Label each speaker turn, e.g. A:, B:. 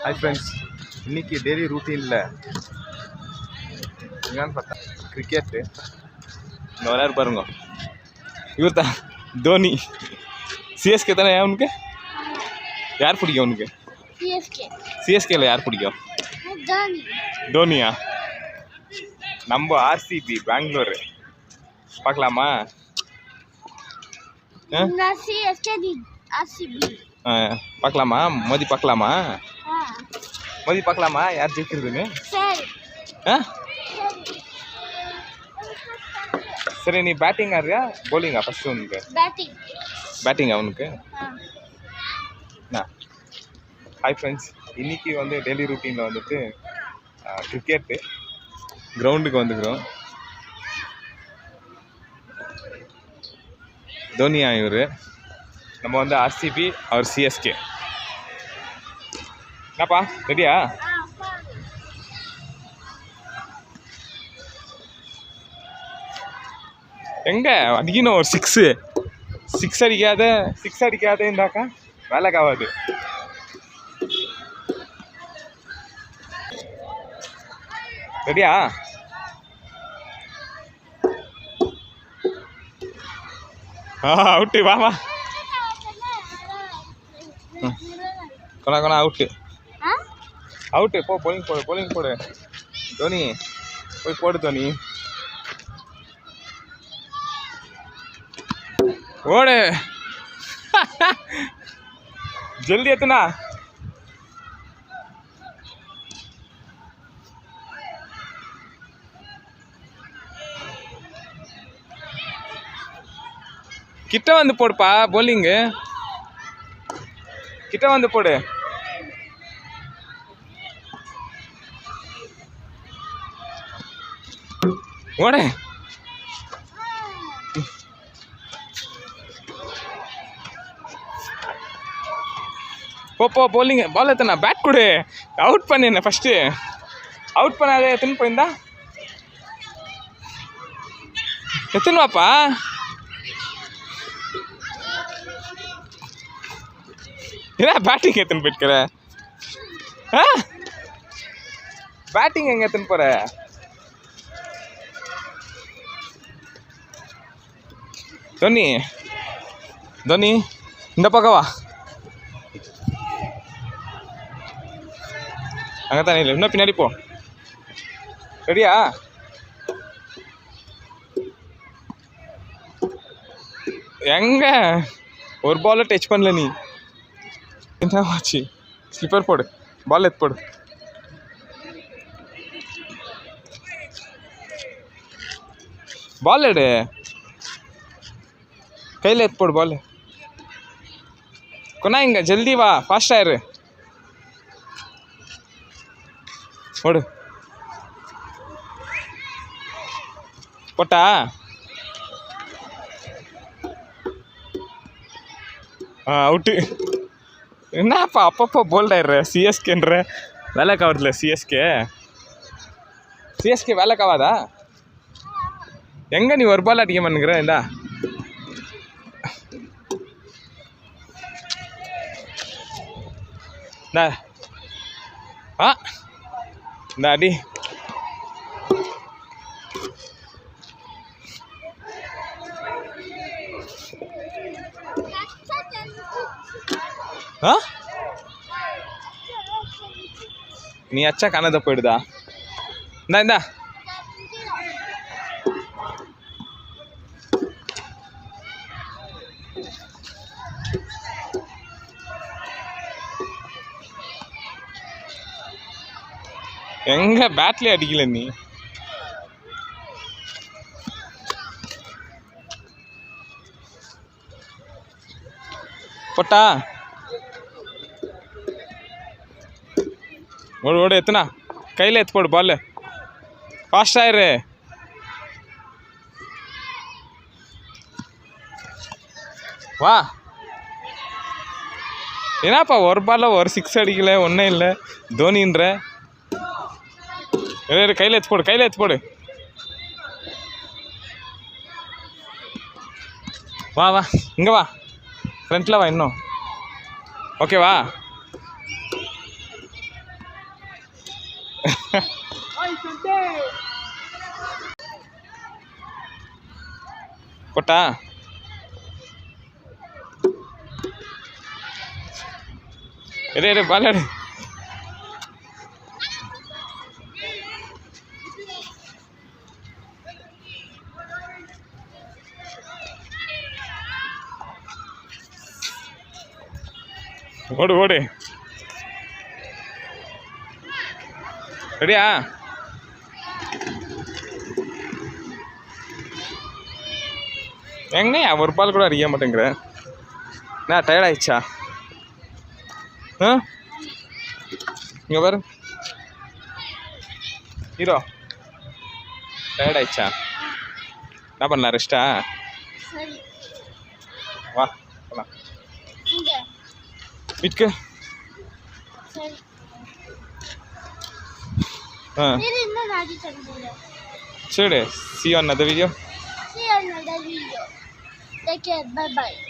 A: Hi friends, இன்னைக்கு daily ரூட்டீனில் என்னன்னு பார்த்தா கிரிக்கெட்டு. இந்த விளையாடு பாருங்க, இவர் தான் தோனி. சிஎஸ்கே தானே? அவனுக்கு யார் பிடிக்கும்? அவனுக்கு சிஎஸ்கேல யார் பிடிக்கும்? தோனியா? நம்ம ஆர்சிபி பெங்களூர் பார்க்கலாமா? பார்க்கலாமா? மோதி பார்க்கலாமா? மோதி பார்க்கலாமா யார் ஜெயிக்கிறதுன்னு? சரி, நீ பேட்டிங் ஆடுறியா போலிங்கா? ஃபர்ஸ்ட் உனக்கு பேட்டிங் அவனுக்கு. ஹாய் ஃப்ரெண்ட்ஸ், இன்னைக்கு வந்து டெய்லி ரூட்டீனில் வந்துட்டு கிரிக்கெட்டு கிரவுண்டுக்கு வந்துக்கிறோம். தோனியா இவர், நம்ம வந்து ஆர்சிபி, அவர் சிஎஸ்கே. என்னப்பா ரெடியா? எங்க அடிக்கணும் ஒரு சிக்ஸ் அடிக்காத இருந்தாக்கா வேலைக்காகாது. ரெடியா? அவுட்டு, வா வா, கொணா அவுட்டு. போ, போலிங் போடு தோனி, போய் போடு தோனி, ஓடு. ஜல்தி எத்துனா. கிட்ட வந்து போடுப்பா, போலிங்கு கிட்ட வந்து போடு. ஓடு. போ, போலிங் பால் எத்தனா, பேட் கொடு. அவுட் பண்ணு என்ன ஃபர்ஸ்ட். அவுட் பண்ணாதே, எத்தனை போயிருந்தா எத்தனை வாப்பா? ஏன்னா பேட்டிங் எத்தனை போயிட்டுக்கிற? பேட்டிங் எங்க எத்தனை போற? தோனி இந்த பக்கம் வா. அங்கே தானே இல்லை, இன்னும் பின்னாடி போ. ரெடியா? எங்க ஒரு பாலை டச் பண்ணல நீ. என்ன ஆச்சு? ஸ்லிப்பர் போடு, பால் எடுத்து போடு. பால் எடு, கையில் எடுத்து போடு பால். கொண்டா இங்க, ஜல்தி வா, ஃபாஸ்ட் ஆயிரு. ஓடு. போட்டா? அவுட்டு. என்னப்பா அப்பப்போ போல்ட் ஆயிடுற? சிஎஸ்கேன்ற வேலை காவதுல. சிஎஸ்கே வேலை காவாதா? எங்க நீ ஒரு பால் அடிக்க மாட்டேங்கிற? இந்தா இந்த அடி. நீ அச்சா காணாத போயிடுதா? இந்தா எங்க பேட்லயே அடிக்கல நீ. போட்டா? ஓடு எத்தனா, கையில் எடுத்து போடு பால். ஃபாஸ்ட் ஆயிரு. வா. ஏன்னாப்பா ஒரு பால்ல ஒரு சிக்ஸ் அடிக்கல, ஒன்றும் இல்லை தோனின்ற. கையில் எடுத்து போடு. வா இங்கே வா, ஃப்ரண்ட்டில் வா இன்னும். ஓகேவா? ಕೊಟ್ಟಾ ಇರೇ ಬಾಲಾಡಿ ஓடு ஓடு ரெடியா எங்கண்ணா ஒரு பால் கூட அறிய மாட்டேங்கிற என்ன டயர்ட் ஆயிடுச்சா ஆ இங்கே பாரு ஹீரோ டயர்ட் ஆயிடுச்சா என்ன பண்ணலாம் ரெஸ்ட்டா வா போலாம் வீட்டுக்கு சரி see you on another video.
B: See you on another video. Take care. Bye bye.